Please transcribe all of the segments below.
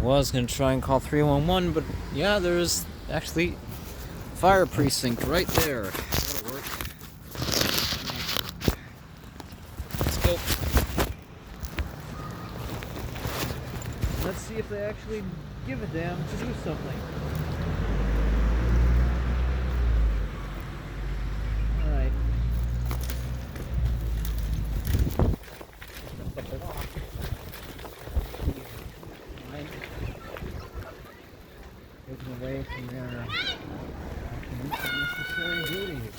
was going to try and call 311, but yeah, there's actually fire precinct right there. That'll work. Let's go. Let's see if they actually give a damn to do something. Alright. Taken away from their necessary duties.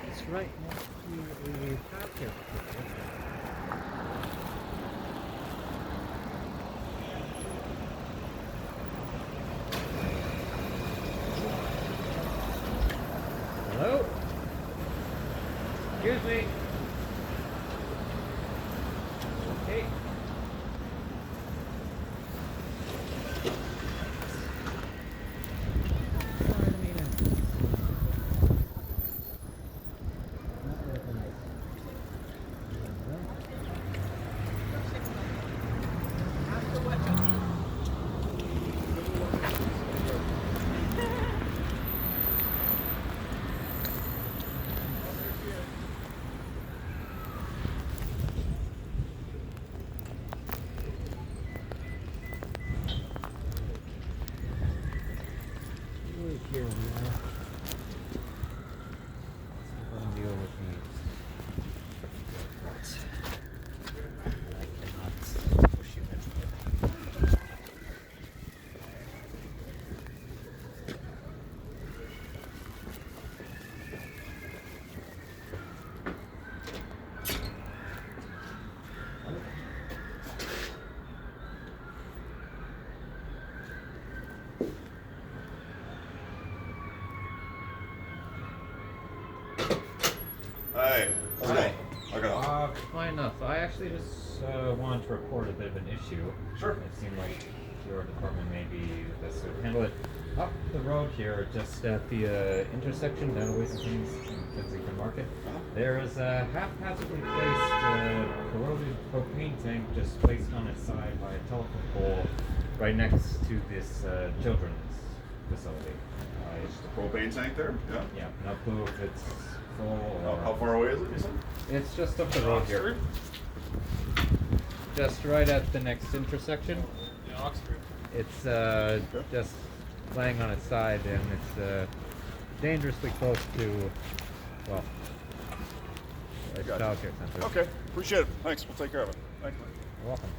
It's right next to a chapter. Hello? Excuse me. Hey. Here we are. Let's see if I can deal with these. I cannot push you into it. Hey, how's it going? How can I help? Fine enough. I actually just wanted to report a bit of an issue. Sure. It seemed like your department may be the best to handle it. Up the road here, just at the intersection down away from things in Kensington Market, there is a haphazardly placed corroded propane tank just placed on its side by a telephone pole right next to this children's facility. Is the propane tank there? Yeah. Yeah, no clue if it's full or... How far away is it, you said? It's just up the road here. Just right at the next intersection. Yeah, Oxford. It's just laying on its side, and it's dangerously close to, well, a childcare center. Okay, appreciate it. Thanks, we'll take care of it. Thank you. You're welcome.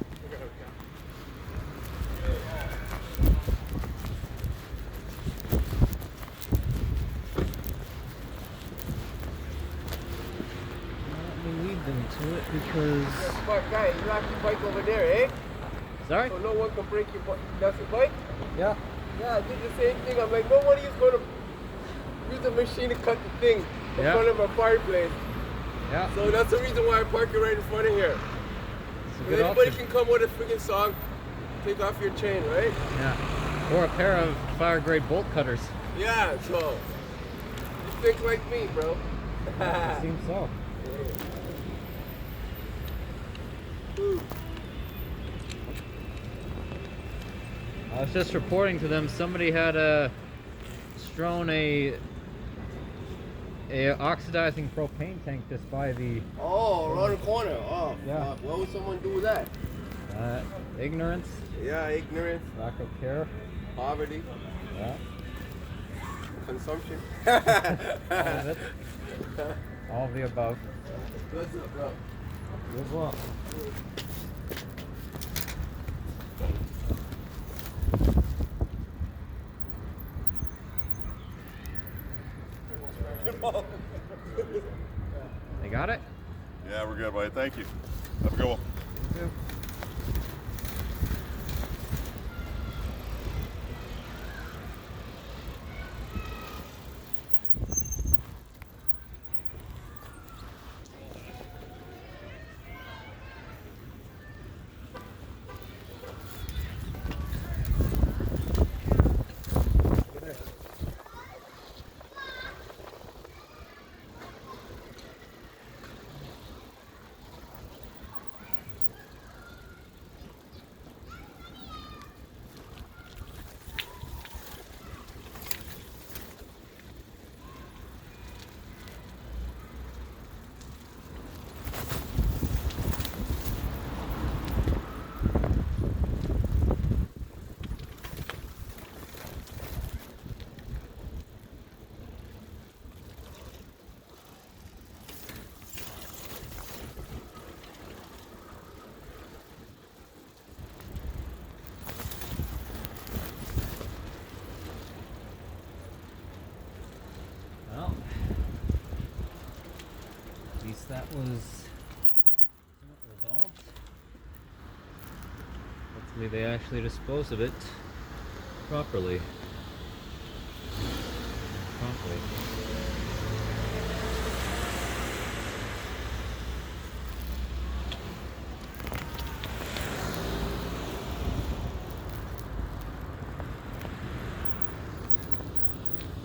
Lead them to it because... Smart guy, you lock your bike over there, eh? Sorry? So no one can break your bike. That's your bike? Yeah. Yeah, I did the same thing. I'm like, nobody is going to use a machine to cut the thing in front of a fireplace. Yeah. So that's the reason why I park it right in front of here. Good Anybody option. can come with a freaking song, take off your chain, right? Yeah. Or a pair of fire-grade bolt cutters. Yeah, so you think like me, bro. It seems so. I was just reporting to them somebody had strewn a oxidizing propane tank just by the Oh, around the corner. Oh, Yeah. What would someone do with that? ignorance, Yeah, ignorance, lack of care. poverty, Yeah. consumption. All of it. All of the above. What's up, bro? You as well. They got it? Yeah, we're good, buddy. Thank you. Have a good one. You too. Well, at least that was resolved. Hopefully they actually dispose of it properly. Promptly.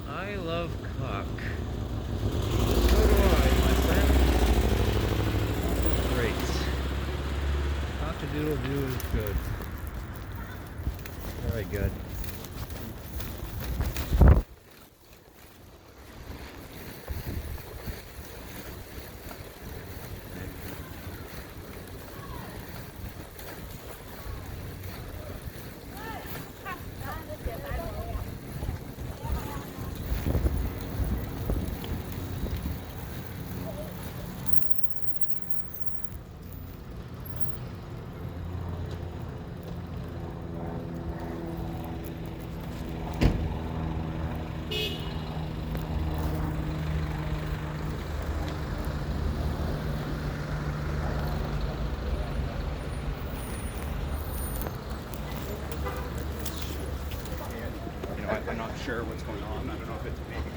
I love cock. So do I, my friend. Great. Cock-a-doodle-doo is good. Very good. I'm not sure what's going on. I don't know if it's maybe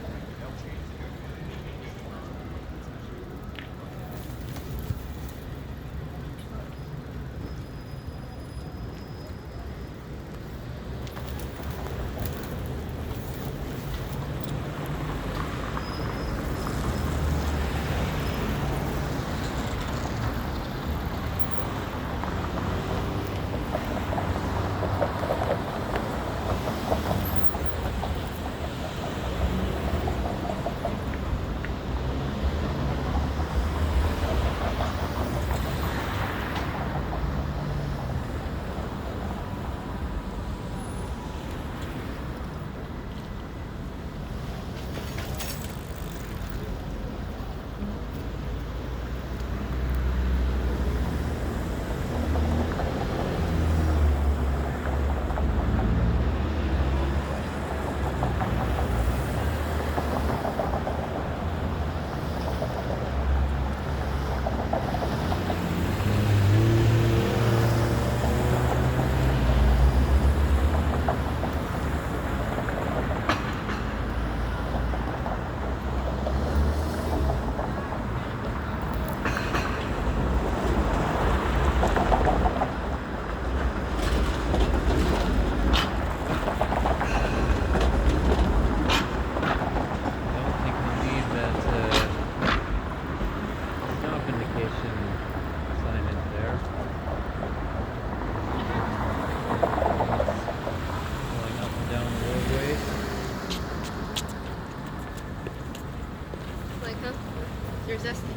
You're zesty.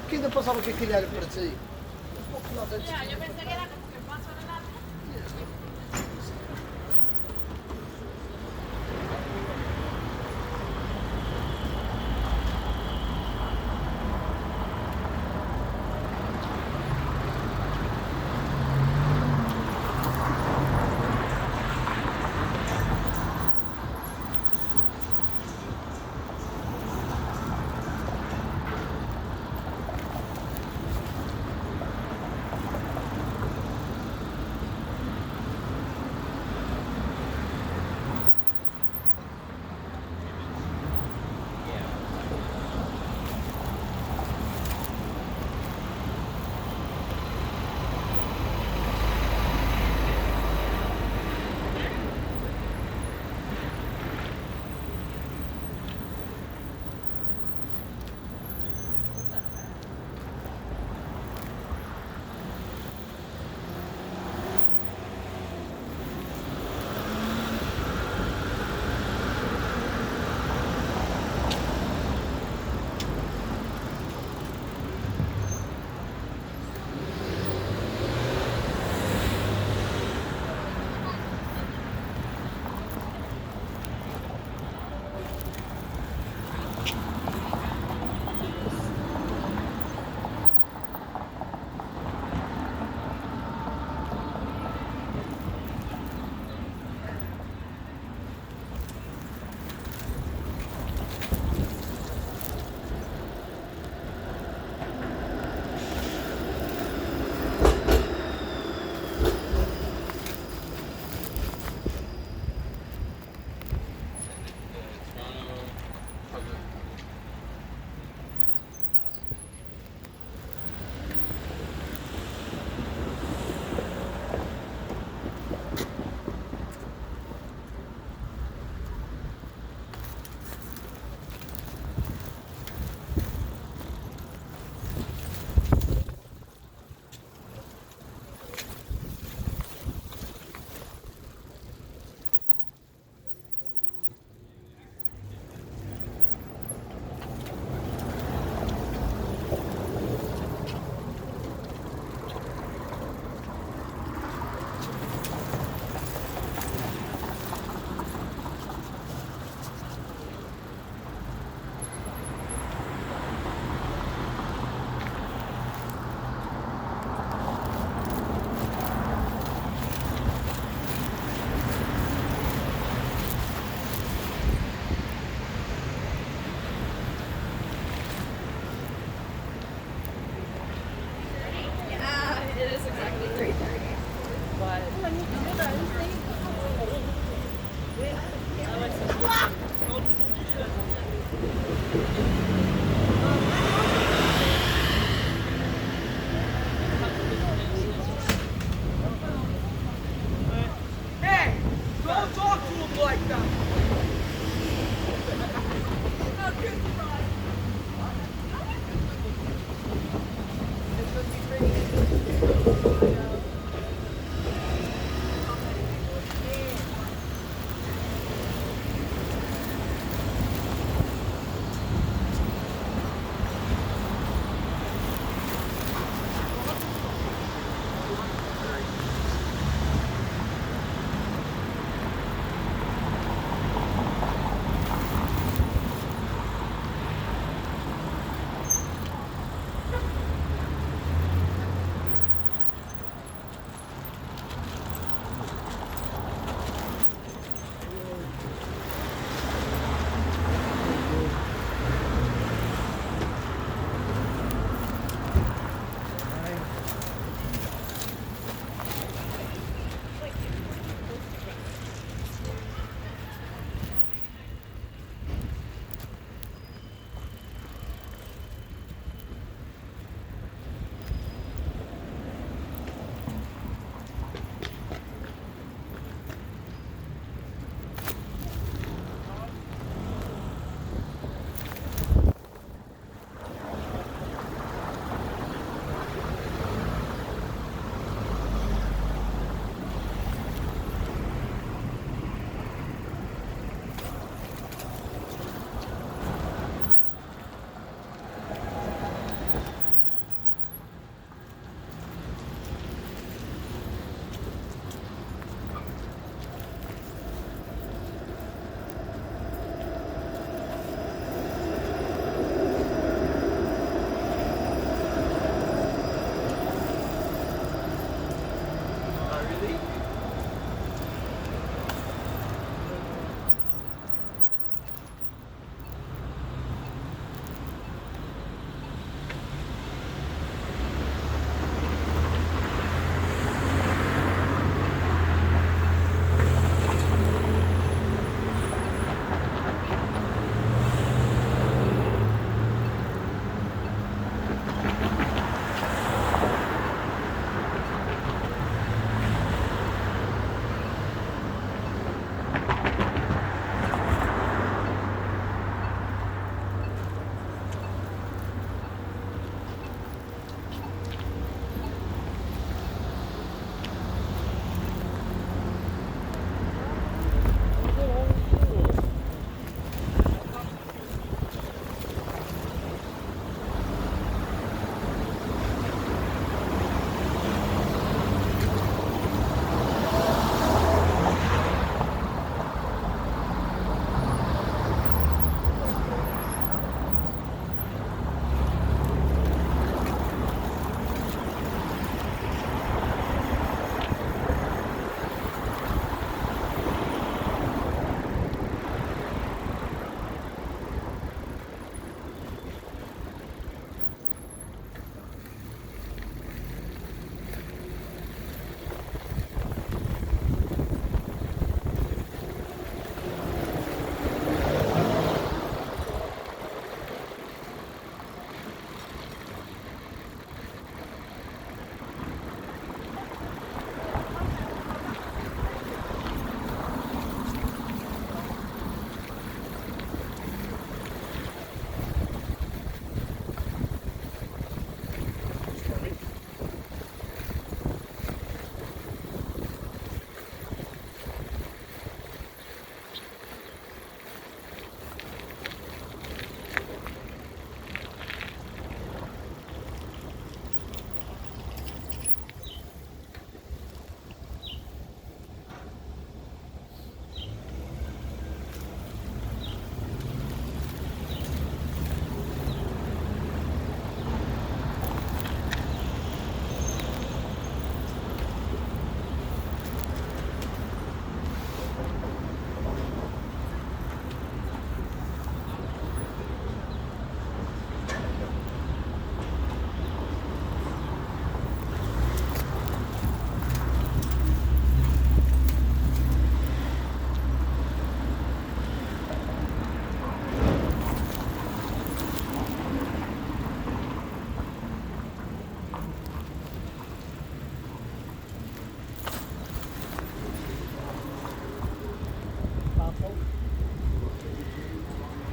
¿Qué te pasaba que quería el precio? Ya, yo pensé que era como que paso adelante.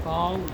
Calm.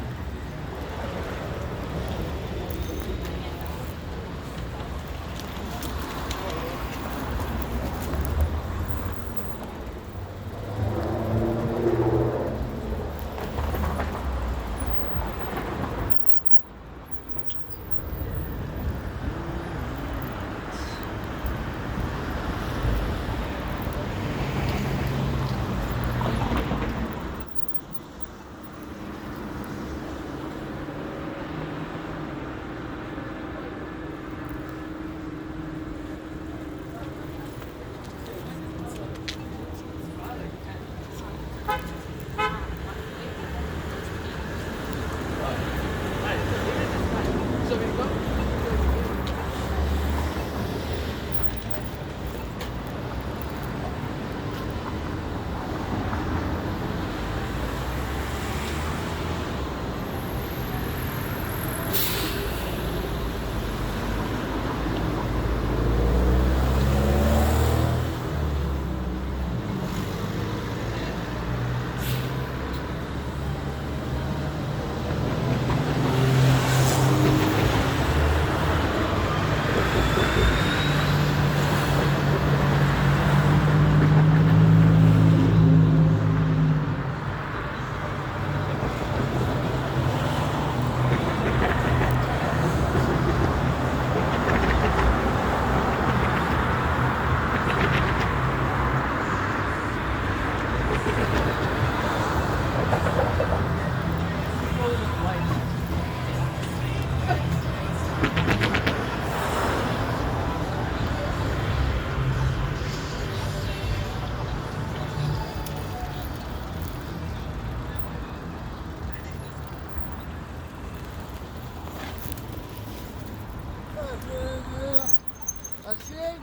That's it.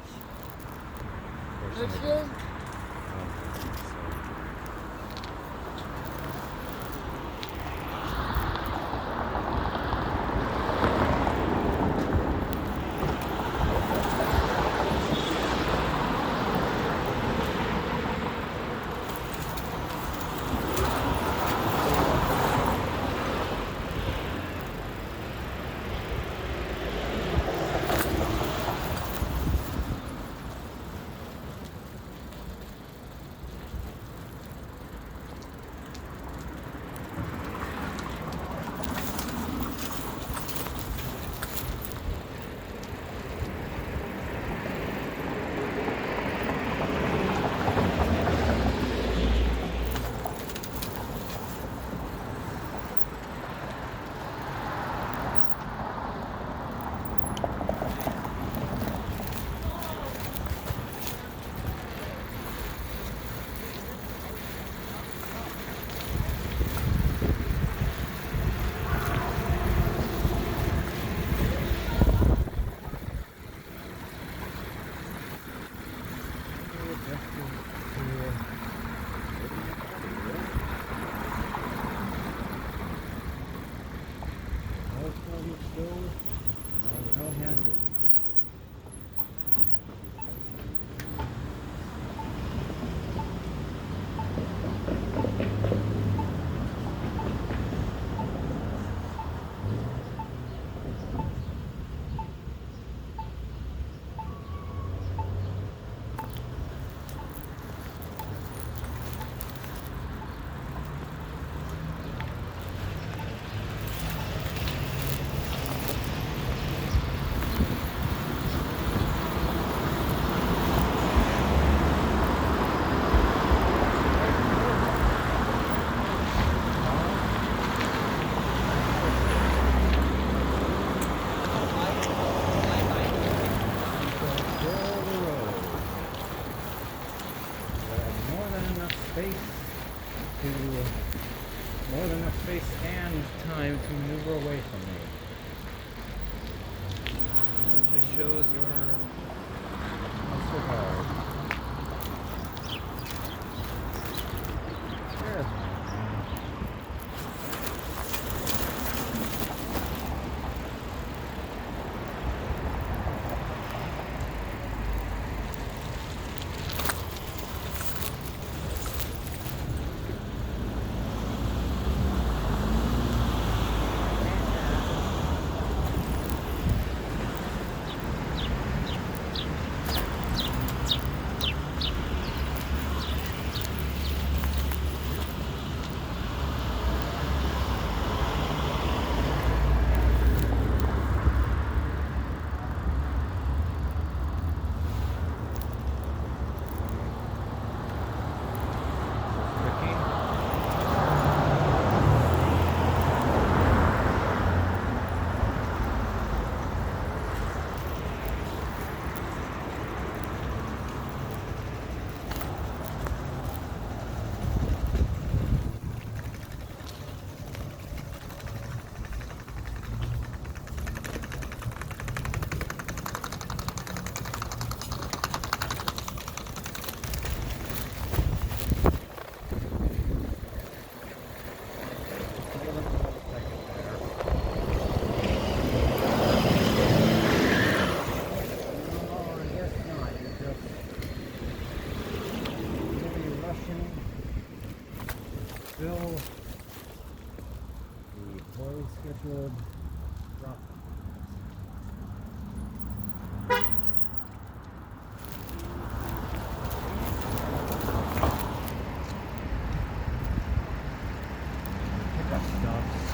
That's it. more than enough space and time to maneuver away from me. It just shows your muscle guard. Sure. employee scheduled drop. Pickup stuff.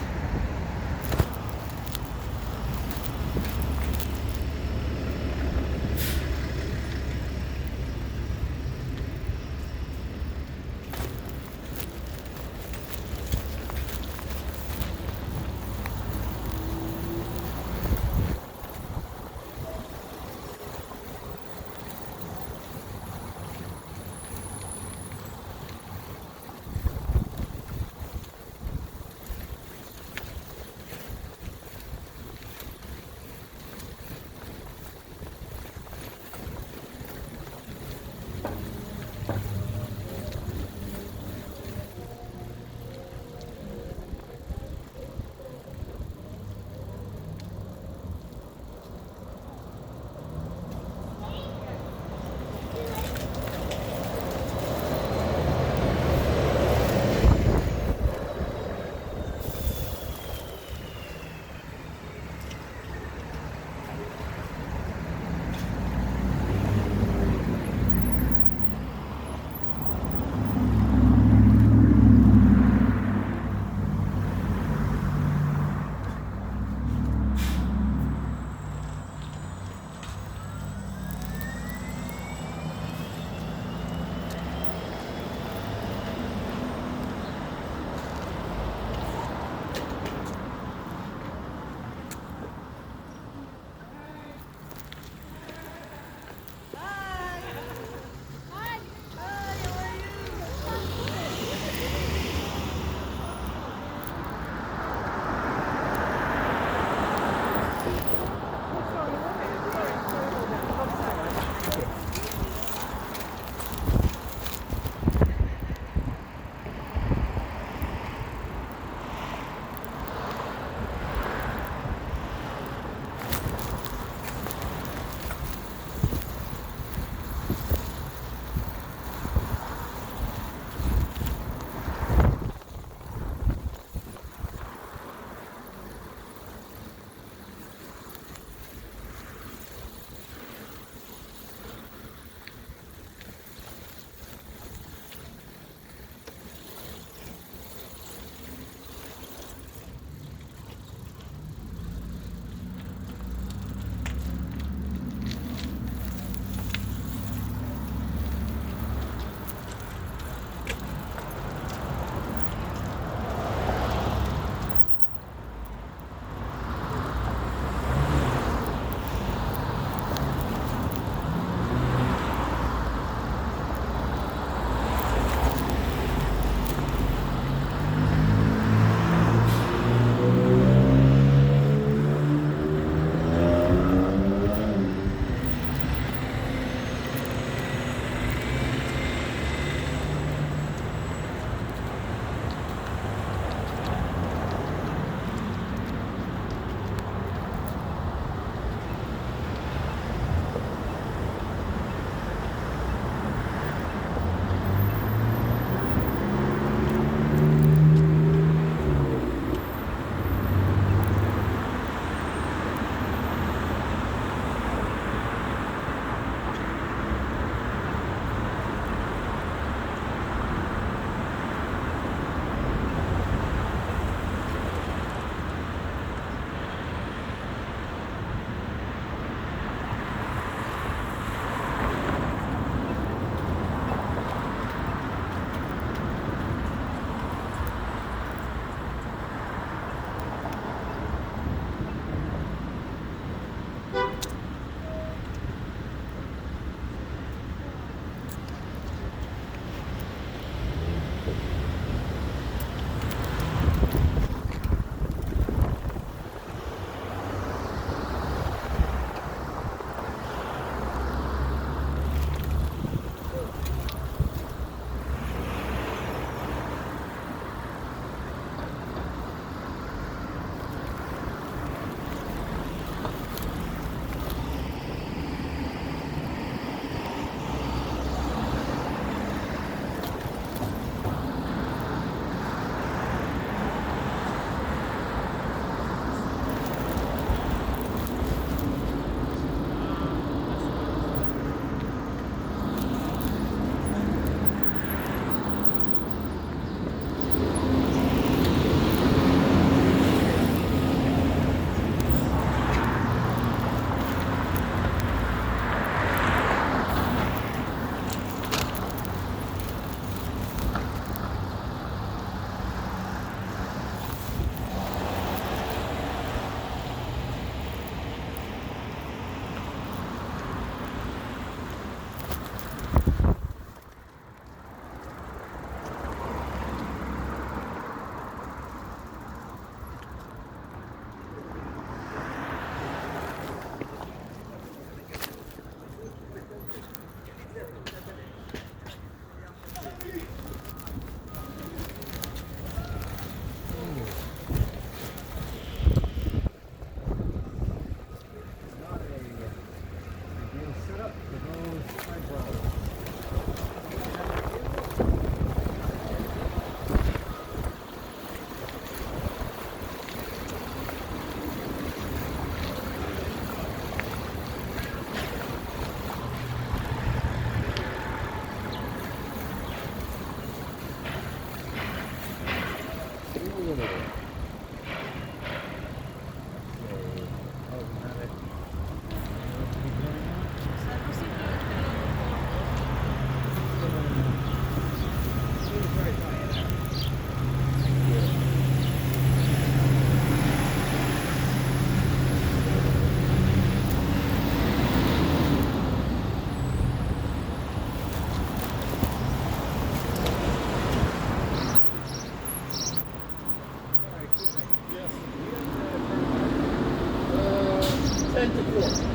10 to 4.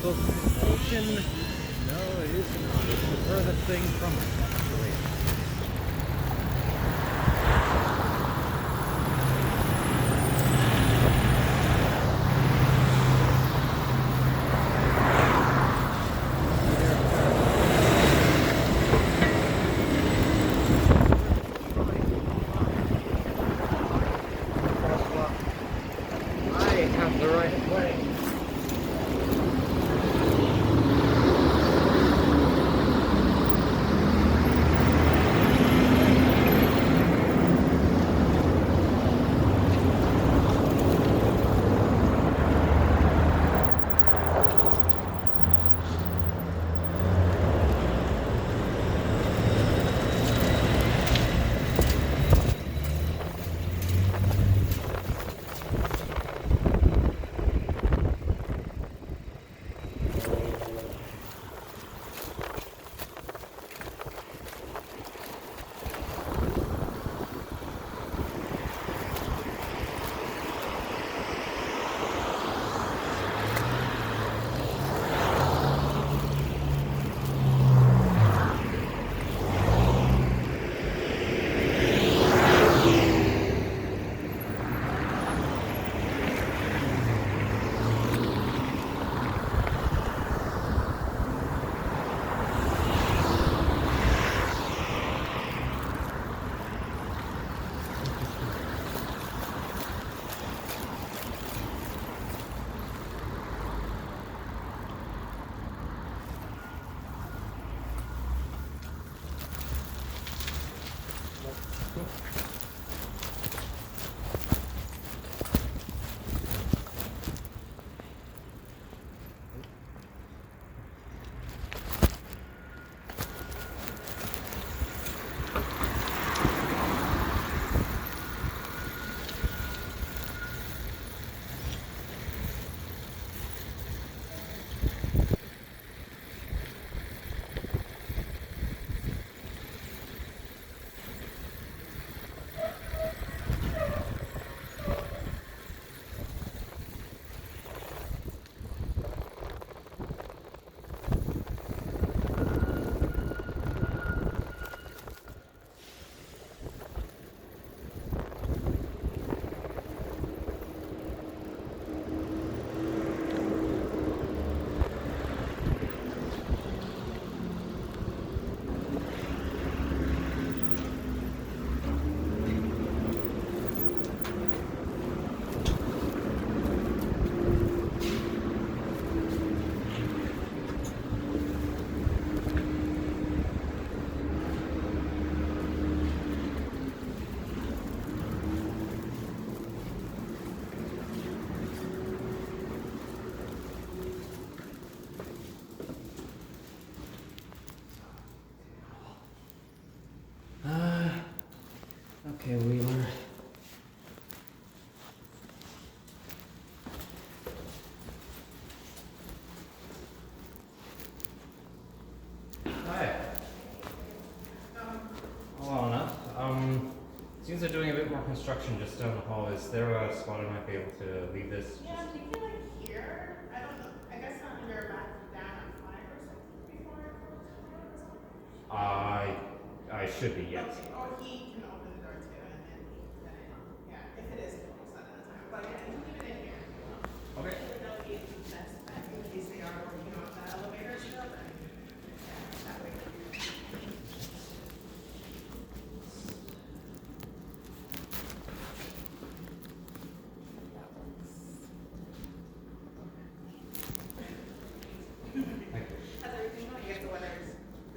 Ocean? No, it is not. It's the furthest thing from us, actually. I have the right of way. Okay, Wheeler. Hi. Well enough. Seems they're doing a bit more construction just down the hall. Is there a spot I might be able to leave this? Yeah, I'm thinking like here. I don't know. I guess not under back down on 5 or something before I close the door. I should be, yes. Okay. Or he can open the door too, and then he can yeah, if it is closed at that time. But yeah, you can leave it in here. Okay. That'll be best bet in case they are working on the elevator still. Then yeah, that way. How's everything going? I guess the weather is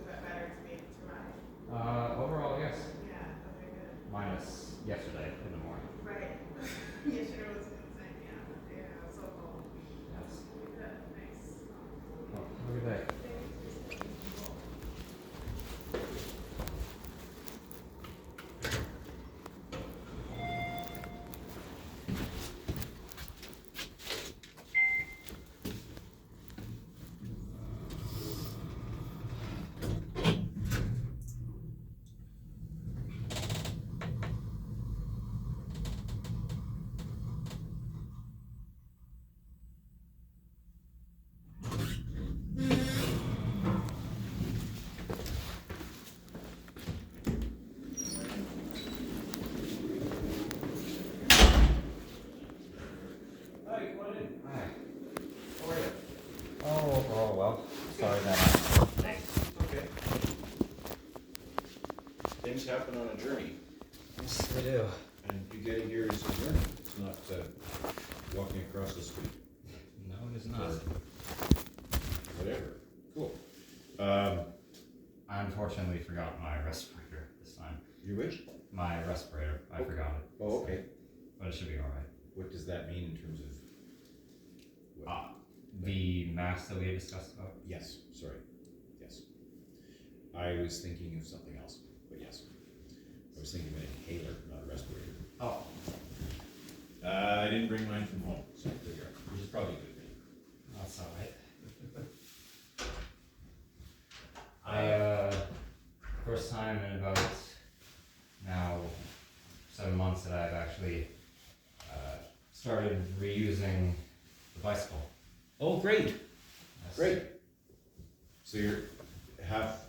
better to be able to ride. Overall, yes. Yeah, okay, good. Minus yesterday in the morning. Right. Yesterday was insane, yeah. Yeah, it was so cold. Yes. Good, nice. Oh, look at that. Hi. How are you? Oh, overall well. Sorry that Okay. Things happen on a journey, Yes, they do. and you getting here is a journey. It's not walking across the street. No, it is not. Or whatever. Cool. I unfortunately forgot my respirator this time. You which? My respirator. I forgot it. Oh, okay. But it should be alright. What does that mean in terms of? What? The mask that we had discussed about? Yes. Sorry. Yes. I was thinking of something else, but yes. I was thinking of an inhaler, not a respirator. Oh. I didn't bring mine from home, so there you are. Which is probably a good thing. That's alright. I, first time in about now 7 months that I've actually started reusing the bicycle. Oh, great. Yes. Great. So you're half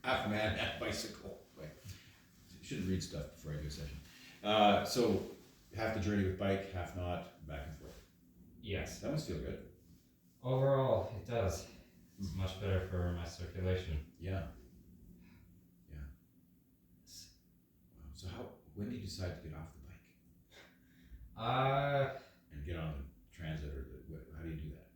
man, half bicycle. Wait, shouldn't read stuff before I do a session. So half the journey with bike, half not, back and forth. Yes. That must feel good. Overall, it does. It's much better for my circulation. Yeah. Yeah. Wow. So when did you decide to get off the bike and get on the transit, or how do you do that?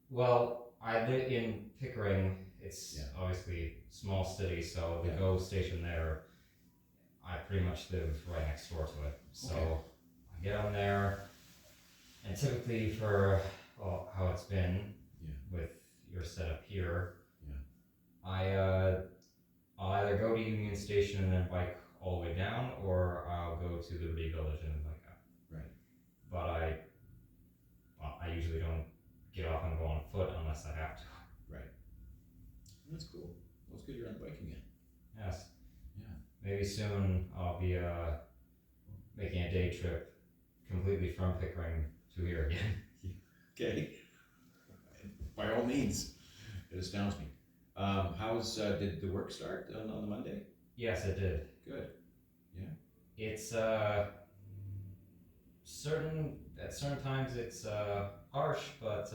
Well, I live in Pickering. It's Yeah. obviously small city, so the Yeah. GO station there, I pretty much live right next door to it. So Okay. I get on there, and typically for how it's been with your setup here, I'll either go to Union Station and then bike all the way down, or I'll go to Liberty Village and then bike up. Right. But I usually don't get off and go on foot unless I have to. Right. That's cool. Well, it's good you're on the bike again. Yes. Yeah. Maybe soon I'll be making a day trip completely from Pickering to here again. Okay. By all means. It astounds me. Did the work start on the Monday? Yes, it did. Good. Yeah. It's at certain times it's harsh, but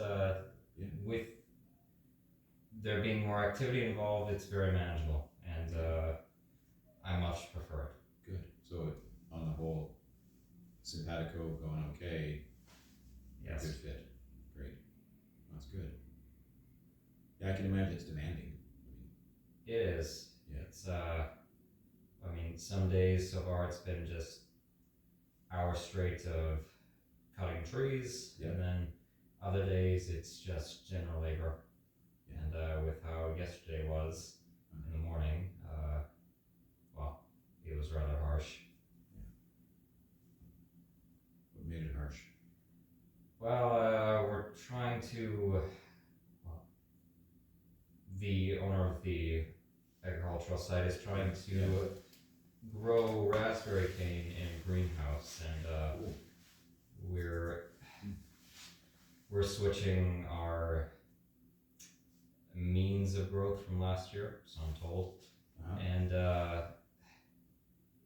with there being more activity involved, it's very manageable, and I much prefer it. Good. So on the whole, simpatico, going okay. Yes. Good fit. Great. That's good. Yeah, I can imagine it's demanding. It is. Yeah. It's I mean, some days so far it's been just hours straight of cutting trees, Yeah. and then other days it's just general labor. Yeah. And with how yesterday was in the morning, well, it the agricultural side is trying to grow raspberry cane in a greenhouse, and we're switching our means of growth from last year, so I'm told. And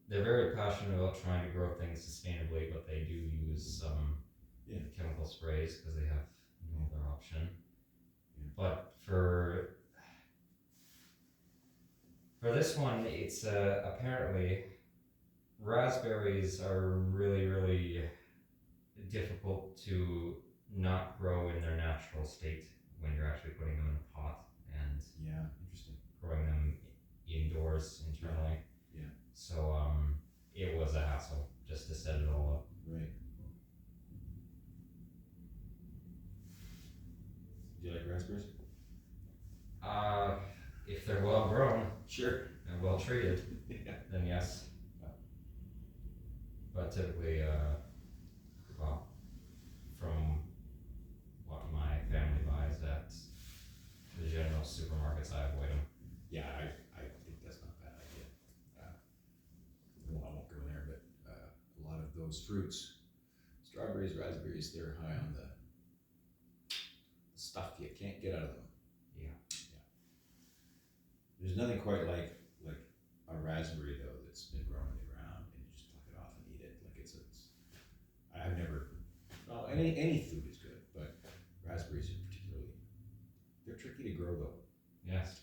they're very passionate about trying to grow things sustainably, but they do use some chemical sprays because they have no other option. But for this one, it's apparently raspberries are really, really difficult to not grow in their natural state when you're actually putting them in a pot and Interesting. growing them indoors internally. Yeah. So it was a hassle just to set it all up. Right. Do you like raspberries? If they're well grown Sure. and well treated, Yeah. then yes. But typically, well, from what my family buys at the general supermarkets, I avoid them. Yeah, I think that's not a bad idea. Well, I won't go there, but a lot of those fruits, strawberries, raspberries, they're high on the stuff you can't get out of them. Yeah. There's nothing quite like a raspberry though that's been grown in the ground and you just pluck it off and eat it. Like it's I've never. Well, any food is good, but raspberries are particularly. They're tricky to grow though. Yes.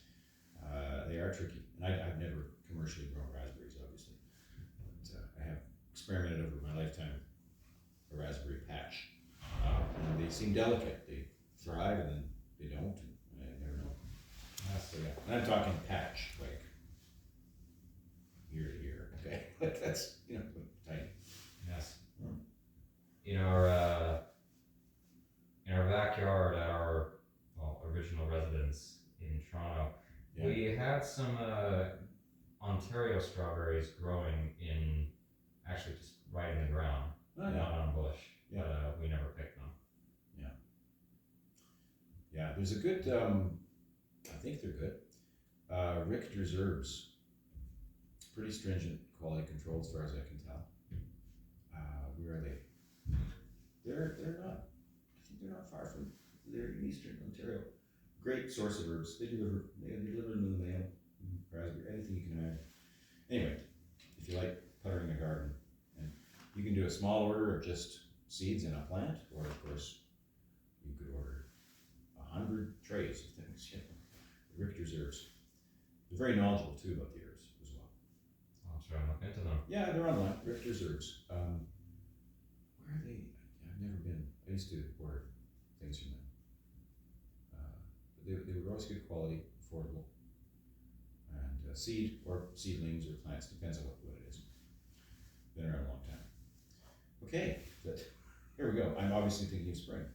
They are tricky, and I've never commercially grown raspberries, obviously, but I have experimented over my lifetime with a raspberry patch, and they seem delicate. They thrive, and then they don't. And I never know. So yeah, and I'm talking patch, like ear to ear. Okay, like that's tiny. Yes. In our backyard at our original residence in Toronto, we had some Ontario strawberries growing in actually just right in the ground, not on a bush. Yeah. But we never picked them. Yeah, there's a good. I think they're good. Richter's herbs. Pretty stringent quality control as far as I can tell. Where are they? They're not. I think they're not far from. They're in eastern Ontario. Great source of herbs. They deliver them in the mail. Raspberry, anything you can imagine. Anyway, if you like puttering a garden, and you can do a small order of just seeds in a plant, or of course, you could order 100 trays of things. The Richter's herbs. They're very knowledgeable too about the herbs as well. I'll try and look into them. Yeah, they're online. Richter's herbs. Where are they? I've never been. I used to order things from them. They were always good quality, affordable, and seed or seedlings or plants, depends on what it is. Been around a long time. Okay, but here we go. I'm obviously thinking of spring.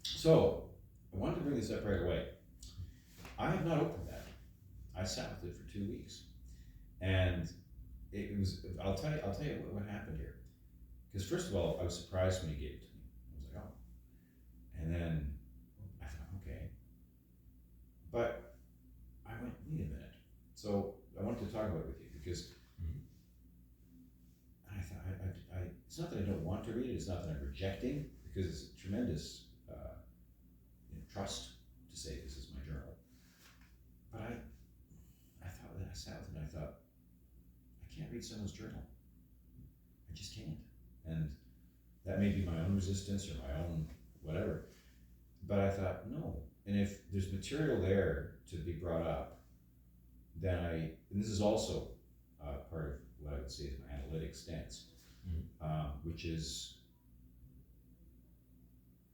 So I wanted to bring this up right away. I have not opened that. I sat with it for 2 weeks, and it was. I'll tell you what happened here. Because first of all, I was surprised when he gave it to me. I was like, oh, and then I thought, okay, but I went, wait a minute. So I wanted to talk about it with you because I thought it's not that I don't want to read it. It's not that I'm rejecting, because it's tremendous trust to say this is my journal. But I thought that I sat with it and I thought, I can't read someone's journal. I just can't. And that may be my own resistance or my own whatever. But I thought, no. And if there's material there to be brought up, then and this is also part of what I would say is my analytic stance, which is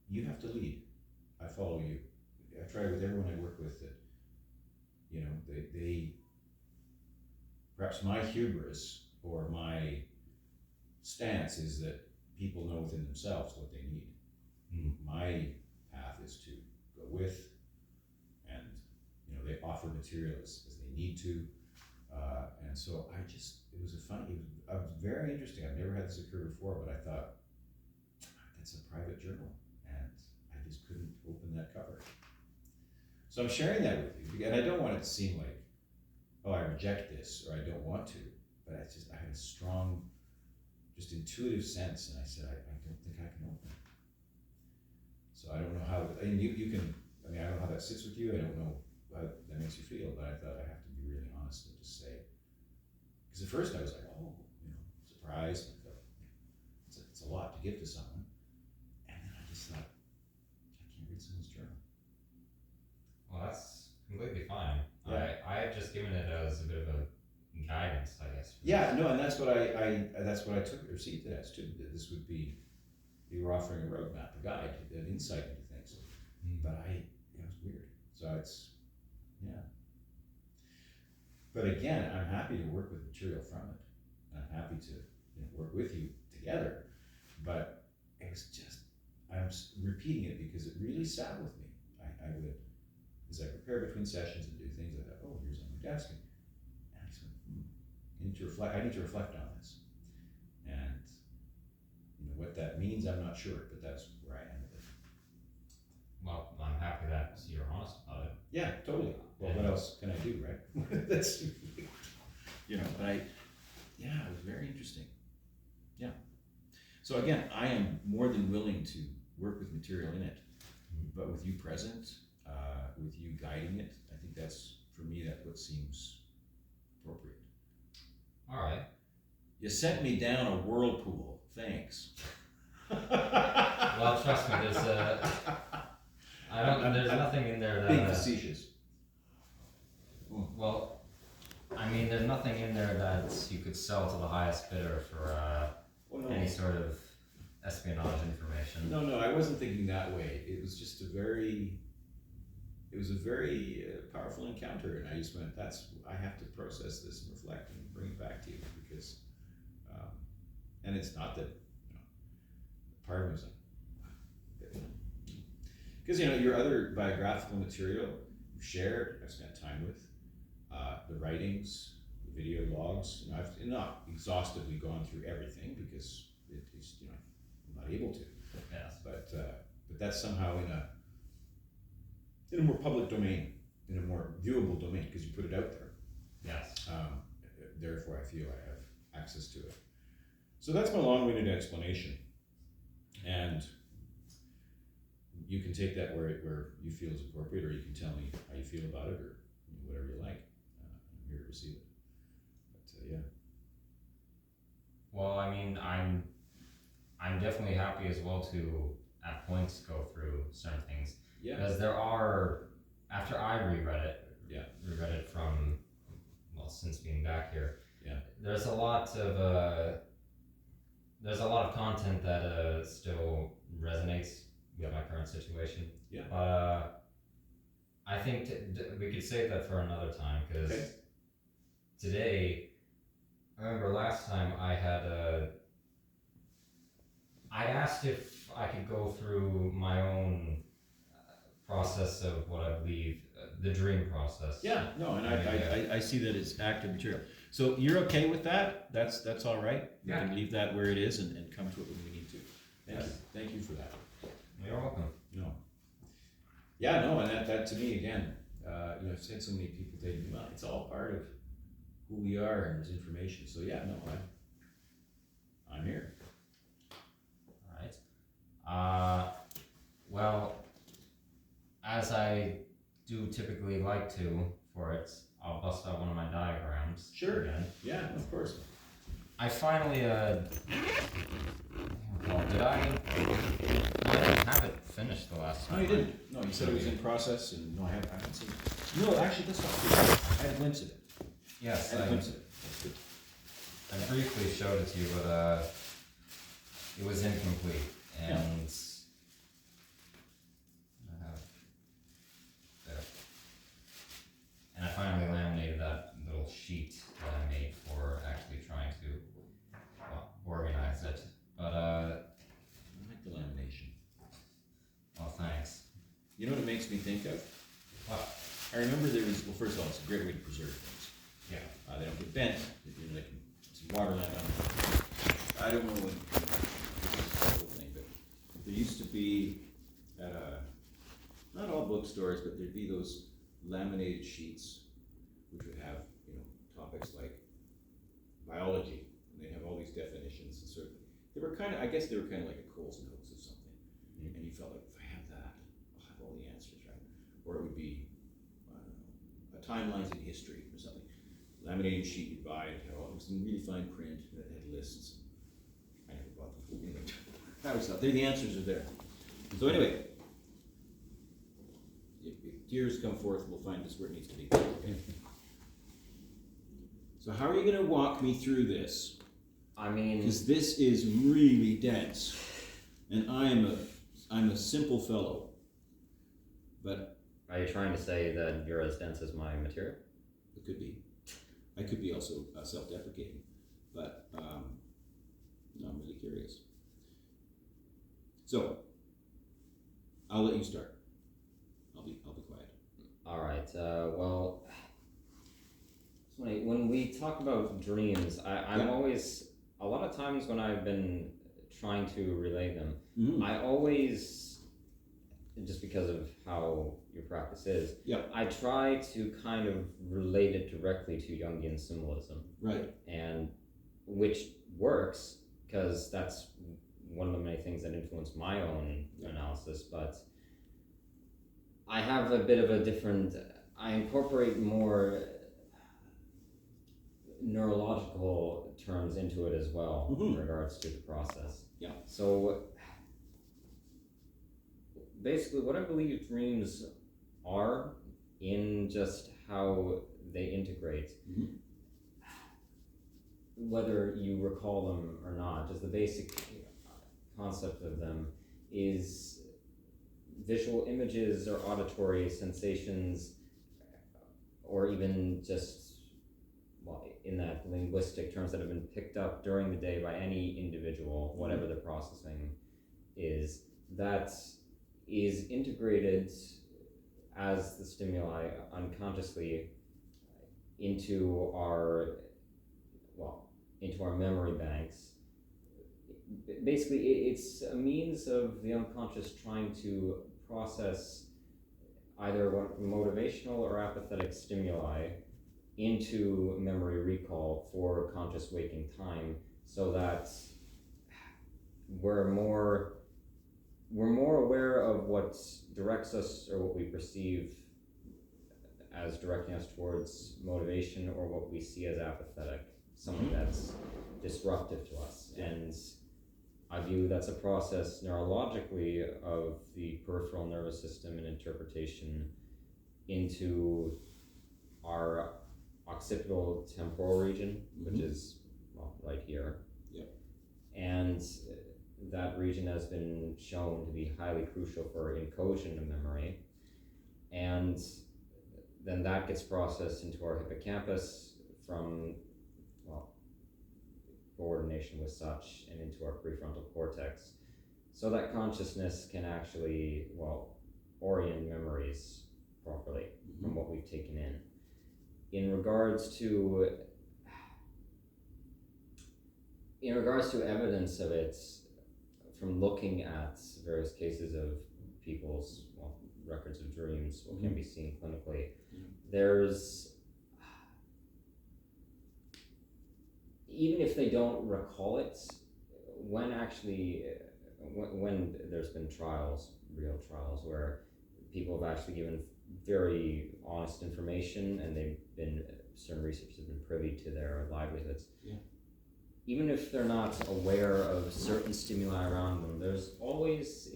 you have to lead. I follow you. I try with everyone I work with that, they perhaps my hubris or my stance is that people know within themselves what they need. My path is to go with, and they offer material as they need to, and so it was very interesting. I've never had this occur before, but I thought that's a private journal, and I just couldn't open that cover. So I'm sharing that with you, and I don't want it to seem like, oh, I reject this, or I don't want to, but I had a strong, just intuitive sense, and I said, I don't think I can open it. So I don't know how, I mean, you can, I mean, I don't know how that sits with you, I don't know how that makes you feel, but I thought I have to be really honest and just say, because at first I was like, oh, surprised, I thought, it's a lot to give to someone, and then I just thought, I can't read someone's journal. Well, that's completely fine. Yeah. I have just given it as a bit of a guidance, I guess. Yeah, no, and that's what I took received it as too. That this would be, you were offering a roadmap, a guide, an insight into things. But it was weird. So it's, yeah. But again, I'm happy to work with material from it. I'm happy to work with you together. But it was just, I'm repeating it because it really sat with me. I would, as I prepare between sessions and do things, I thought, oh, here's on my desk. And I just went, I need to reflect on this. And what that means, I'm not sure, but that's where I am with it. Well, I'm happy that you're honest about it. Yeah, totally. Well, what else can I do, right? That's, but it was very interesting. Yeah. So again, I am more than willing to work with material in it, but with you present, with you guiding it, I think that's, for me, that's what seems appropriate. All right. You sent me down a whirlpool. Thanks. Well, trust me, there's nothing in there that. Being facetious. Well, I mean, there's nothing in there that you could sell to the highest bidder for any sort of espionage information. No, I wasn't thinking that way. It was just a very powerful encounter, and I just went, I have to process this and reflect and bring it back to you, because, and it's not that, part of me was like, because, your other biographical material you've shared, I've spent time with, the writings, the video logs, I've not exhaustively gone through everything because it's, I'm not able to. Yes. But that's somehow in a more public domain, in a more viewable domain, because you put it out there. Yes. Therefore, I feel I have access to it. So that's my long-winded explanation, and you can take that where you feel is appropriate, or you can tell me how you feel about it, or whatever you like. I'm here to receive it. But yeah. Well, I mean, I'm definitely happy as well to at points go through certain things. Yeah. Because there are, after I reread it from, since being back here. Yeah. There's a lot of content that still resonates with my current situation. Yeah. I think we could save that for another time, because today, I remember last time I asked if I could go through my own process of what I believe, the dream process. Yeah, no, and I see that as active material. So you're okay with that? That's all right? We can leave that where it is and come to it when we need to. Thank you. Thank you for that. You're welcome. No. Yeah, no, and that to me, again, I've said so many people say, well, it's all part of who we are, and there's information. So yeah, no, I'm here. All right. Well, as I do typically like to for it, I'll bust out one of my diagrams. Sure. Again. Yeah, of course. I finally, well, did I didn't have it finished the last time. No, you didn't. No, you said it was in process, and no, I haven't seen it. No, actually, that's not true. I had a glimpse of it. Yes, I had a glimpse of it. That's good. I briefly showed it to you, but it was incomplete, and and I finally laminated that little sheet that I made for actually trying to organize it. But I like the lamination. well, thanks. You know what it makes me think of? What? I remember there was, well, first of all, it's a great way to preserve things. Yeah. They don't get bent. They can, some water land on them. I don't know what thing, but there used to be at not all bookstores, but there'd be those laminated sheets, which would have, topics like biology, and they'd have all these definitions, and they were kind of like a Coles Notes of something, and you felt like, if I have that, I'll have all the answers, right? Or it would be, I don't know, a timelines in history or something. Laminated sheet you'd buy, and it was in really fine print, and it had lists. I never bought them. Anyway, I always thought, the answers are there. So anyway, if tears come forth, we'll find this where it needs to be. Okay. So how are you going to walk me through this? I mean, because this is really dense, and I'm a simple fellow. But are you trying to say that you're as dense as my material? It could be. I could be also self-deprecating, but no, I'm really curious. So I'll let you start. I'll be quiet. All right. Well, it's funny when we talk about dreams. I'm always, a lot of times when I've been trying to relay them, I always, just because of how your practice is, I try to kind of relate it directly to Jungian symbolism. Right. And which works, because that's one of the many things that influenced my own analysis, but I have a bit of a different, I incorporate more neurological terms into it as well in regards to the process. Yeah. So basically what I believe dreams are, in just how they integrate, whether you recall them or not, just the basic concept of them is visual images or auditory sensations, or even just, well, in that linguistic terms that have been picked up during the day by any individual, whatever the processing is, that is integrated as the stimuli unconsciously into our memory banks. Basically, it's a means of the unconscious trying to process either motivational or apathetic stimuli into memory recall for conscious waking time, so that we're more aware of what directs us, or what we perceive as directing us towards motivation, or what we see as apathetic, something that's disruptive to us. And I view that's a process neurologically of the peripheral nervous system and interpretation into our occipital temporal region, which is right here. Yep. And that region has been shown to be highly crucial for encoding of memory. And then that gets processed into our hippocampus from, coordination with such, and into our prefrontal cortex, so that consciousness can actually, orient memories properly from what we've taken in. In regards to evidence of it, from looking at various cases of people's records of dreams, what can be seen clinically, there's, even if they don't recall it, when there's been real trials, where people have actually given very honest information, and certain researchers have been privy to their livelihoods. Yeah. Even if they're not aware of certain stimuli around them, there always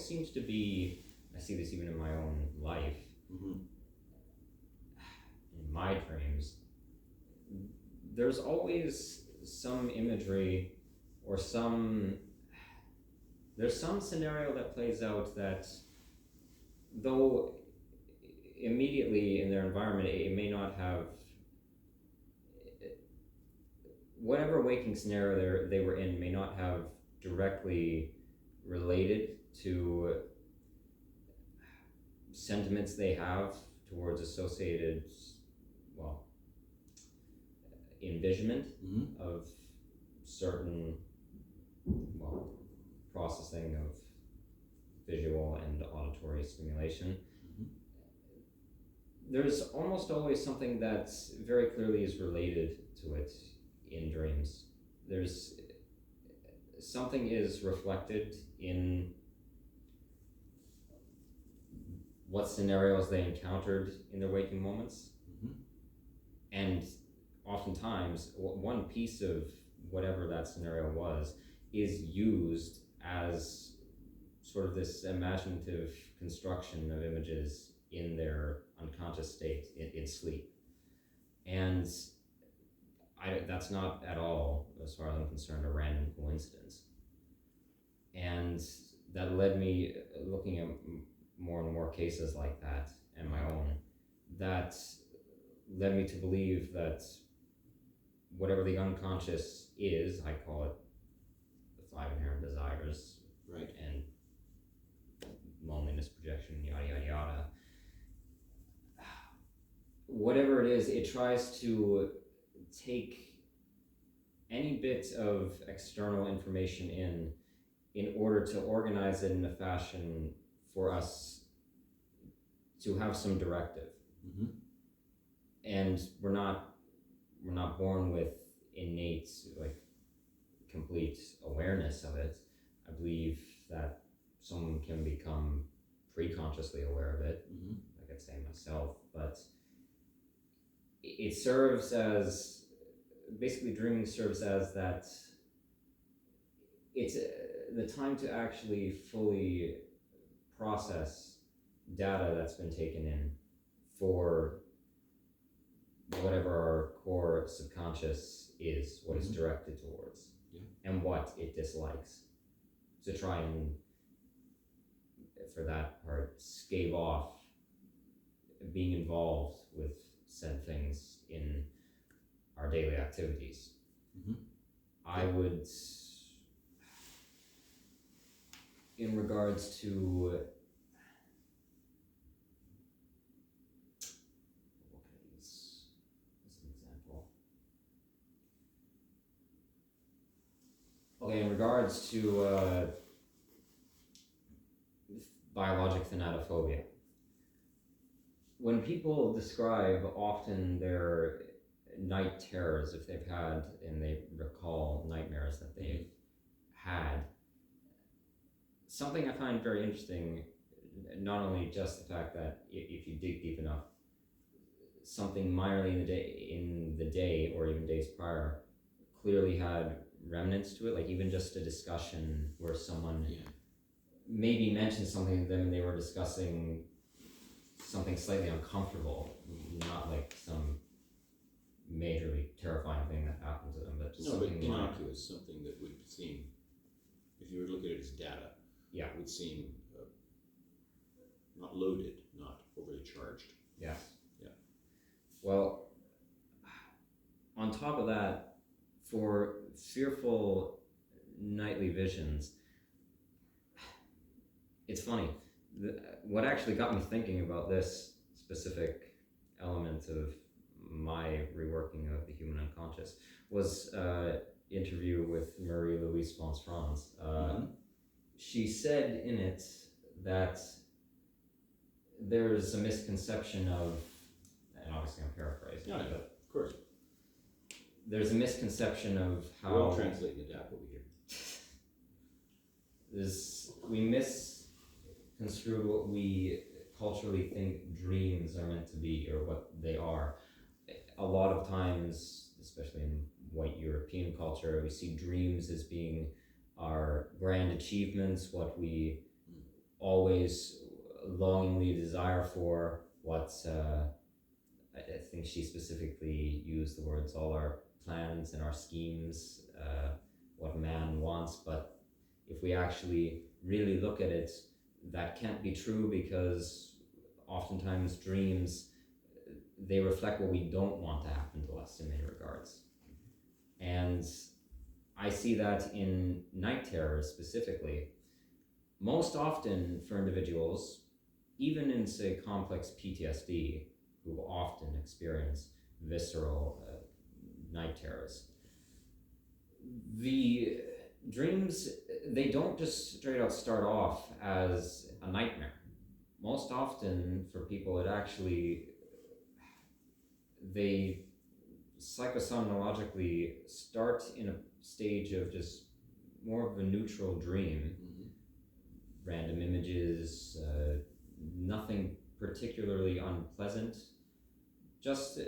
seems to be, I see this even in my own life, in my dreams, there's always some imagery, or there's some scenario that plays out that, though immediately in their environment it may not have, whatever waking scenario they were in may not have directly related to sentiments they have towards associated, envisionment of certain, processing of visual and auditory stimulation. there's almost always something that very clearly is related to it in dreams. There's something is reflected in what scenarios they encountered in their waking moments. Mhm. And oftentimes, one piece of whatever that scenario was is used as sort of this imaginative construction of images in their unconscious state in sleep. And that's not at all, as far as I'm concerned, a random coincidence. And that led me looking at more and more cases like that, and my own, that led me to believe that whatever the unconscious is, I call it the 5 inherent desires, Right. and loneliness, projection, yada yada yada. Whatever it is, it tries to take any bit of external information in order to organize it in a fashion for us to have some directive. Mm-hmm. And we're not born with innate, like, complete awareness of it. I believe that someone can become pre-consciously aware of it, Mm-hmm. like I'd say myself, but it serves as, basically dreaming serves as that, it's the time to actually fully process data that's been taken in for whatever our core subconscious is, what it's directed towards, and what it dislikes, to try and, for that part, scave off being involved with said things in our daily activities. Mm-hmm. I would, in regards to, what can I use as an example? Okay, in regards to biologic thanatophobia, when people describe often their night terrors, if they've had and they recall nightmares that they've had, something I find very interesting, not only just the fact that if you dig deep enough, something minorly in the day or even days prior clearly had remnants to it, like even just a discussion where someone maybe mentioned something to them and they were discussing something slightly uncomfortable, not like some majorly terrifying thing that happened to them, but just something innocuous, something that would seem, if you were to look at it as data, it would seem not loaded, not overly charged. Yes. Yeah. Well, on top of that, for fearful nightly visions, it's funny. What actually got me thinking about this specific element of my reworking of the human unconscious was an interview with Marie-Louise von Franz. She said in it that there's a misconception of, and obviously I'm paraphrasing, but of course. There's a misconception of how... We'll translate and adapt what we hear. We misconstrue what we culturally think dreams are meant to be, or what they are. A lot of times, especially in white European culture, we see dreams as being our grand achievements, what we always longingly desire for, what I think she specifically used the words, all our plans and our schemes, what man wants. But if we actually really look at it, that can't be true, because oftentimes dreams, they reflect what we don't want to happen to us in many regards. And I see that in night terrors specifically. Most often for individuals, even in, say, complex PTSD, who often experience visceral night terrors, the dreams, they don't just straight out start off as a nightmare. Most often for people, it actually they psychosomnologically start in a stage of just more of a neutral dream, random images, nothing particularly unpleasant, just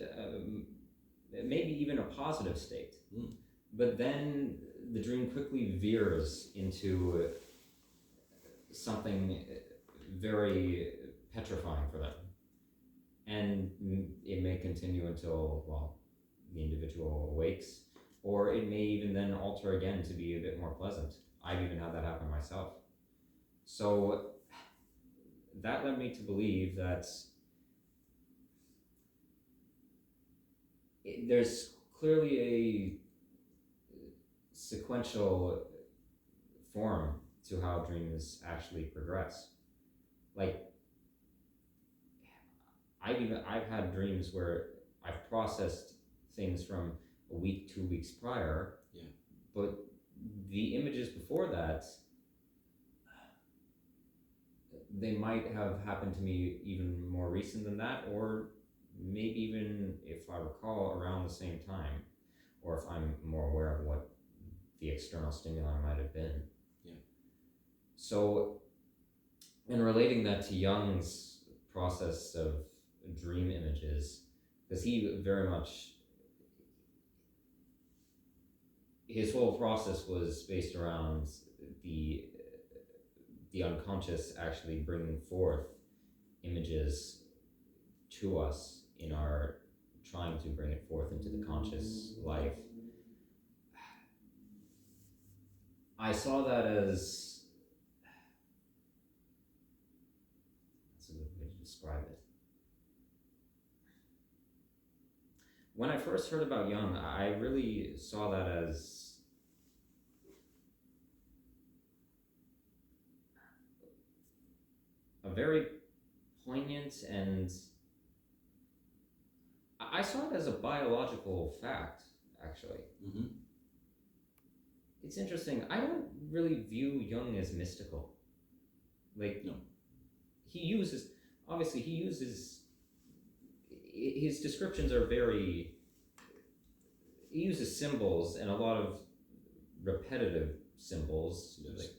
maybe even a positive state. But then the dream quickly veers into something very petrifying for them. And it may continue until, well, the individual awakes, or it may even then alter again to be a bit more pleasant. I've even had that happen myself. So that led me to believe that there's clearly a sequential form to how dreams actually progress. Like, I've had dreams where I've processed things from a week, 2 weeks prior, but the images before that, they might have happened to me even more recent than that, or maybe even, if I recall, around the same time, or if I'm more aware of what the external stimuli might have been. So, in relating that to Jung's process of dream images, because he very much, his whole process was based around the unconscious actually bringing forth images to us in our trying to bring it forth into the conscious life. I saw that as, that's a good way to describe it. When I first heard about Jung, I really saw that as a very poignant, and I saw it as a biological fact, actually. It's interesting. I don't really view Jung as mystical. Like, No. Obviously he uses, his descriptions are very, he uses symbols and a lot of repetitive symbols, like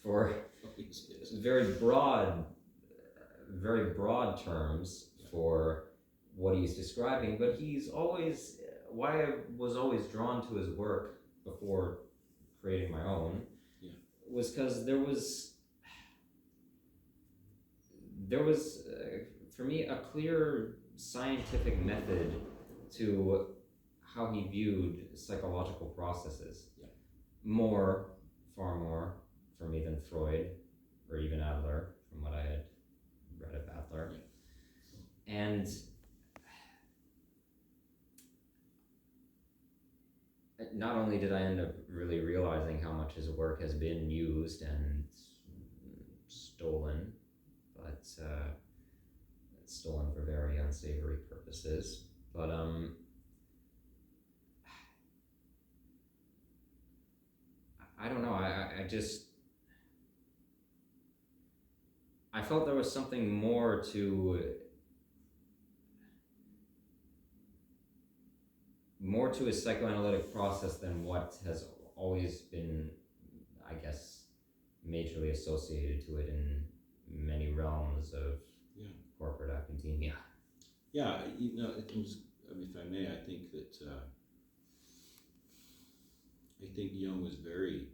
for very broad terms for what he's describing, but he's always, why I was always drawn to his work before creating my own was because there was for me a clear scientific method to how he viewed psychological processes. Far more for me than Freud or even Adler, from what I had read of Adler. And not only did I end up really realizing how much his work has been used and stolen, but stolen for very unsavory purposes, but I don't know, I felt there was something more to his psychoanalytic process than what has always been, I guess, majorly associated to it in many realms of corporate academia. Yeah, it was, if I may, I think that Jung was very,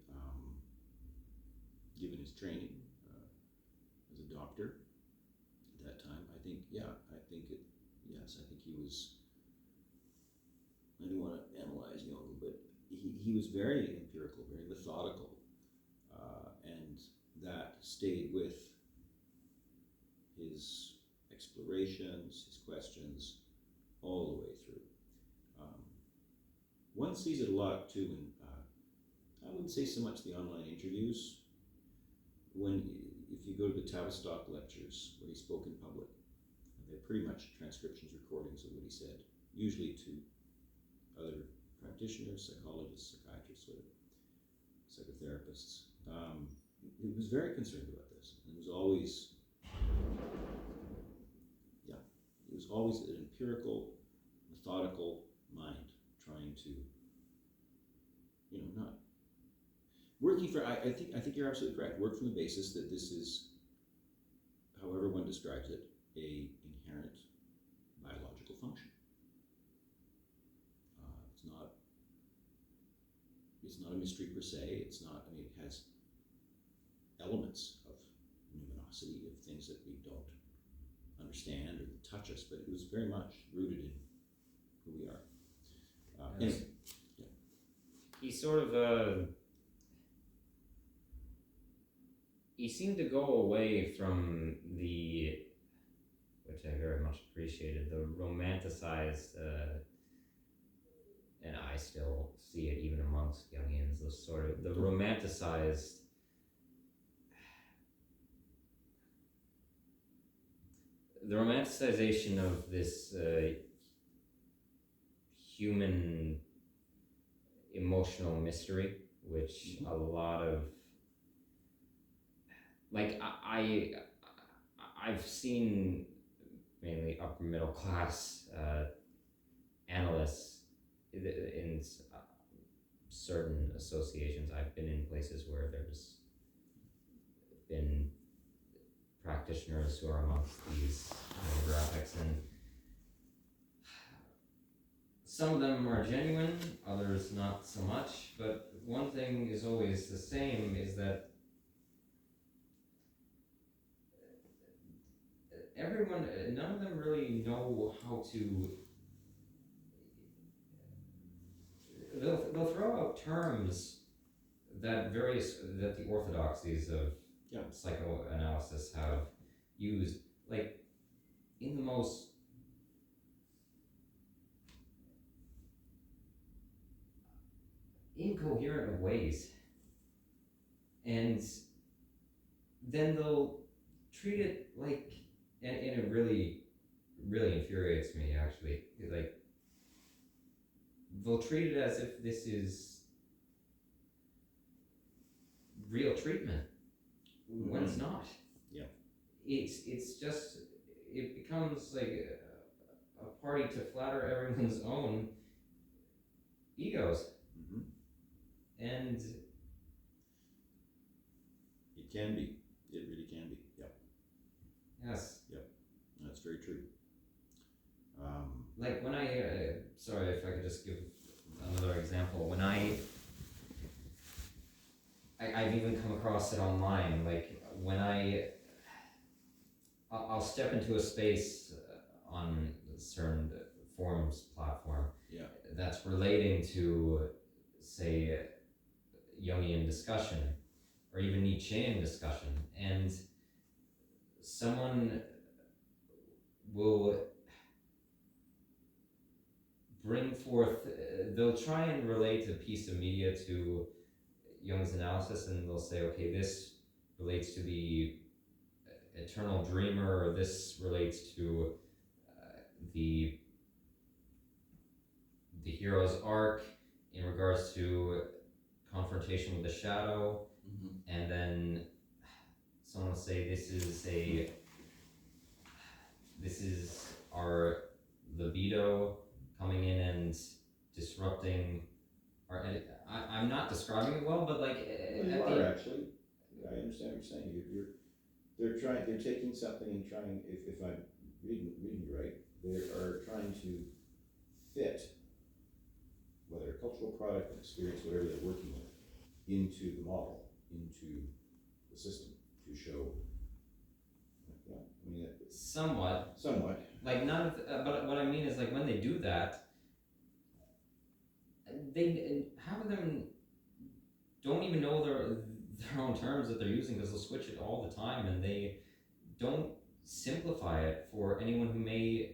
given his training as a doctor at that time, I think he was, I don't want to analyze Jung, but he was very empirical, very methodical, and that stayed with his explorations, his questions, all the way through. One sees it a lot too in, I wouldn't say so much the online interviews, if you go to the Tavistock lectures where he spoke in public, they're pretty much transcriptions, recordings of what he said, usually to other practitioners, psychologists, psychiatrists, or psychotherapists. He was very concerned about this, and it was always an empirical methodical mind, trying to, not working for. I think you're absolutely correct. Work from the basis that this is, however one describes it, a inherent biological function. It's not a mystery per se. It's not. I mean, it has elements of numinosity, of things that we don't understand or that touch us, but it was very much rooted in who we are. Anyway, yeah. He sort of he seemed to go away from the, which I very much appreciated, the romanticized, and I still see it even amongst Jungians, the sort of the romanticized the romanticization of this human emotional mystery, which a lot of, like, I've seen mainly upper middle class analysts in certain associations. I've been in places where there's been practitioners who are amongst these demographics, and some of them are genuine, others not so much, but one thing is always the same, is that none of them really know how to, they'll throw out terms that the orthodoxies of psychoanalysis have used, like, in the most incoherent of ways, and then they'll treat it like, and it really infuriates me, actually, like, they'll treat it as if this is real treatment, when it's not. Yeah. It's just, it becomes like a party to flatter everyone's own egos. Mm-hmm. And it can be. It really can be. Yep. Yes. Yep. That's very true. Like when sorry if I could just give another example. When I've even come across it online. Like when I'll step into a space on a certain forums platform. Yeah. That's relating to, say, Jungian discussion, or even Nietzschean discussion, and someone will bring forth, they'll try and relate a piece of media to Jung's analysis, and they'll say, okay, this relates to the eternal dreamer, or this relates to the hero's arc in regards to confrontation with the shadow. Mm-hmm. And then someone will say this is our libido coming in and disrupting our. I'm not describing it well, but like You are actually. I understand what you're saying. They're taking something and trying. If I'm reading you right, they are trying to fit whether a cultural product, an experience, whatever they're working with, into the model, into the system, to show. Yeah, I mean, somewhat. Like none of, but what I mean is, like, when they do that, half of them don't even know their own terms that they're using, because they'll switch it all the time, and they don't simplify it for anyone who may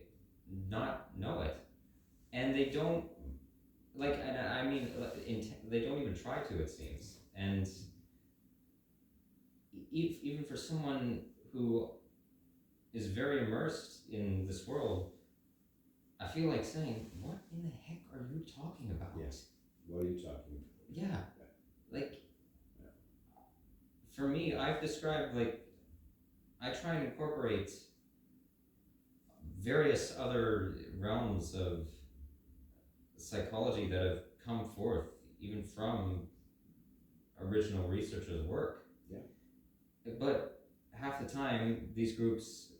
not know it, and they don't, like, and I mean, they don't even try to, it seems, and even for someone who is very immersed in this world, I feel like saying, what in the heck are you talking about? Yes. What are you talking about? Yeah. Like, for me, I've described, like, I try and incorporate various other realms of psychology that have come forth even from original researchers' work. Yeah. But half the time, these groups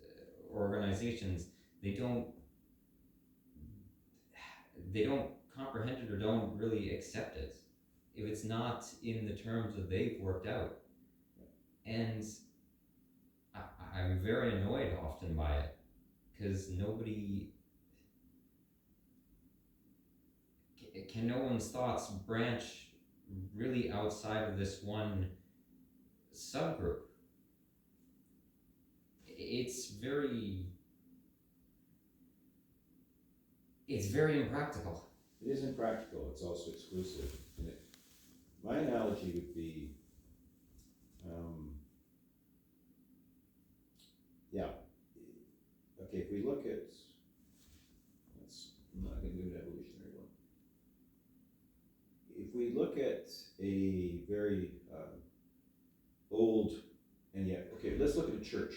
or organizations, they don't comprehend it or don't really accept it if it's not in the terms that they've worked out. And I'm very annoyed often by it because nobody can no one's thoughts branch really outside of this one subgroup. It's very impractical. It is impractical. It's also exclusive. And my analogy would be, okay, if we look at, I'm not going to do an evolutionary one. If we look at a very old, and yet, okay, let's look at a church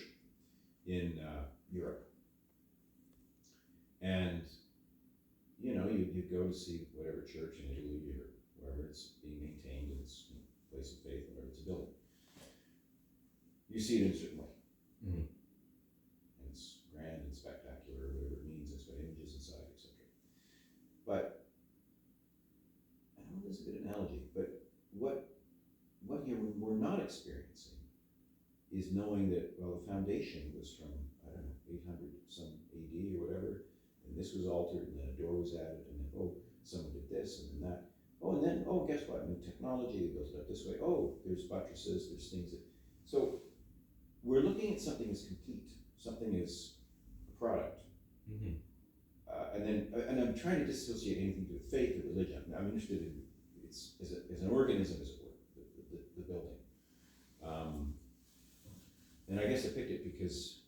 in Europe. And you know, you go to see whatever church in Italy or wherever it's being maintained, and it's a place of faith, whatever it's a building. You see it in a certain way. Mm-hmm. And it's grand and spectacular, whatever it means, it's got images inside, etc. But, I don't know if this is a good analogy, but what we're not experiencing is knowing that, well, the foundation was from, I don't know, 800 some AD or whatever, and this was altered, and then a door was added, and then, oh, someone did this, and then that. Oh, and then, oh, guess what? New technology, they built it up this way. Oh, there's buttresses, there's things that. So, we're looking at something as complete, something as a product. Mm-hmm. And I'm trying to dissociate anything to do with faith or religion. I'm interested in it's as an organism, as it were, the building. And I guess I picked it because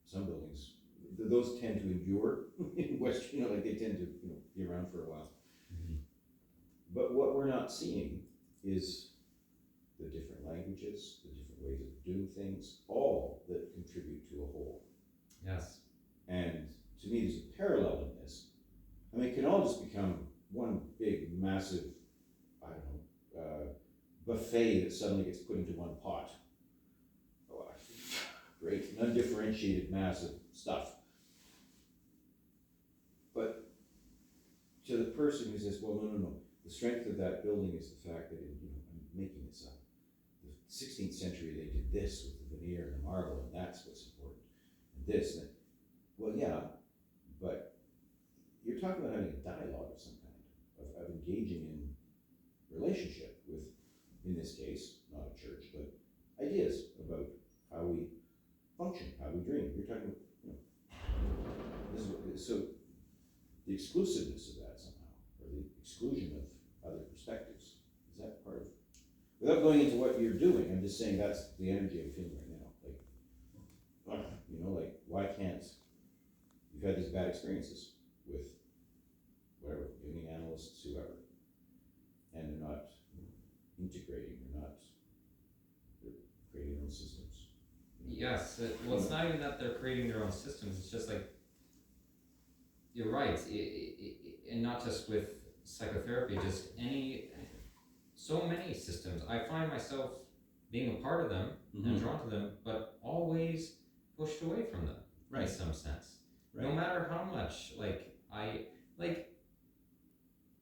some buildings, those tend to endure in West, like they tend to be around for a while. Mm-hmm. But what we're not seeing is the different languages, the different ways of doing things, all that contribute to a whole. Yes. And to me, there's a parallel in this. I mean, it can all just become one big, massive, I don't know, buffet that suddenly gets put into one pot. Oh, great, an undifferentiated mass of stuff. But to the person who says, well, no, the strength of that building is the fact that, I'm making this up. The 16th century, they did this with the veneer and the marble, and that's what's important. And this, and well, yeah, but you're talking about having a dialogue of some kind, of engaging in relationship with, in this case, not a church, but ideas about how we function, how we dream. You're talking about, so the exclusiveness of that somehow, or the exclusion of other perspectives, is that part of, without going into what you're doing, I'm just saying that's the energy I'm feeling right now. Like, why can't, you've had these bad experiences with whatever, Jungian analysts, whoever, and they're not integrating, they're creating their own systems. Yes, well, it's not even that they're creating their own systems, it's just like, you're right, and not just with psychotherapy, just so many systems. I find myself being a part of them and drawn to them, but always pushed away from them, in some sense. Right. No matter how much, I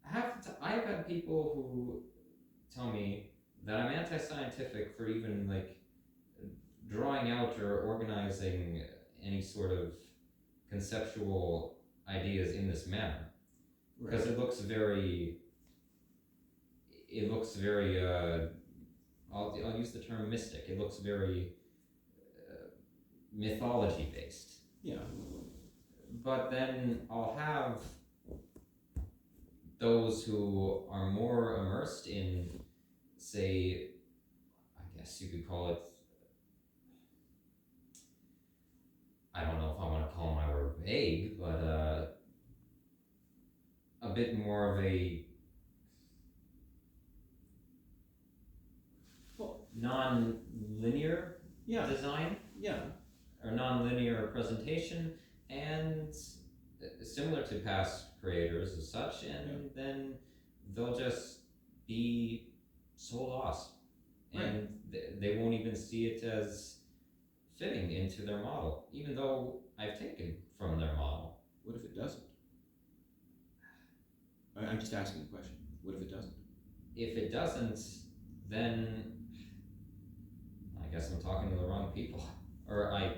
have had people who tell me that I'm anti-scientific for even drawing out or organizing any sort of conceptual ideas in this manner, because it looks very I'll use the term mystic. It looks very mythology based. Yeah. But then I'll have those who are more immersed in, say, I guess you could call it, I don't know if I want to call my word vague, but a bit more of a non-linear design, or non-linear presentation, and similar to past creators as such, and then they'll just be so lost, and they won't even see it as fitting into their model, even though I've taken from their model. What if it doesn't? I'm just asking the question. What if it doesn't? If it doesn't, then I guess I'm talking to the wrong people, or I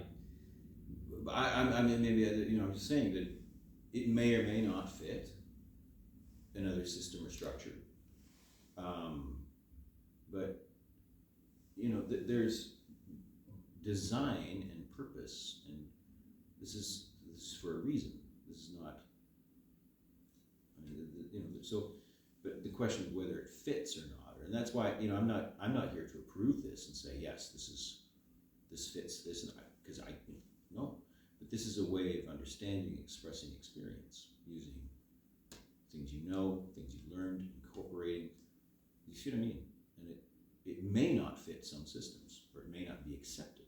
mean, maybe I'm just saying that it may or may not fit another system or structure. But there's design and purpose, and this is for a reason. This is not. So, but the question of whether it fits or not, and that's why I'm not here to approve this and say yes, this fits this, because no, but this is a way of understanding, expressing experience using things things you've learned, incorporating. You see what I mean? And it may not fit some systems, or it may not be accepted,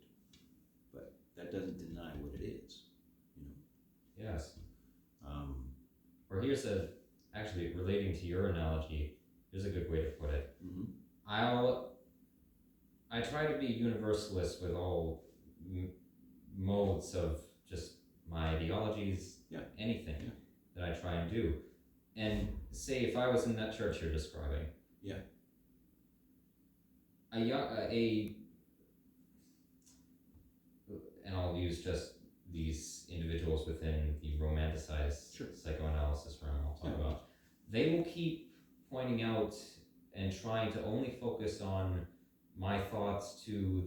but that doesn't deny what it is. Yes. Or actually relating to your analogy, here's a good way to put it. Mm-hmm. I try to be universalist with all modes of just my ideologies, anything that I try and do. And say if I was in that church you're describing, and I'll use just these individuals within the romanticized psychoanalysis realm I'll talk about, they will keep pointing out and trying to only focus on my thoughts to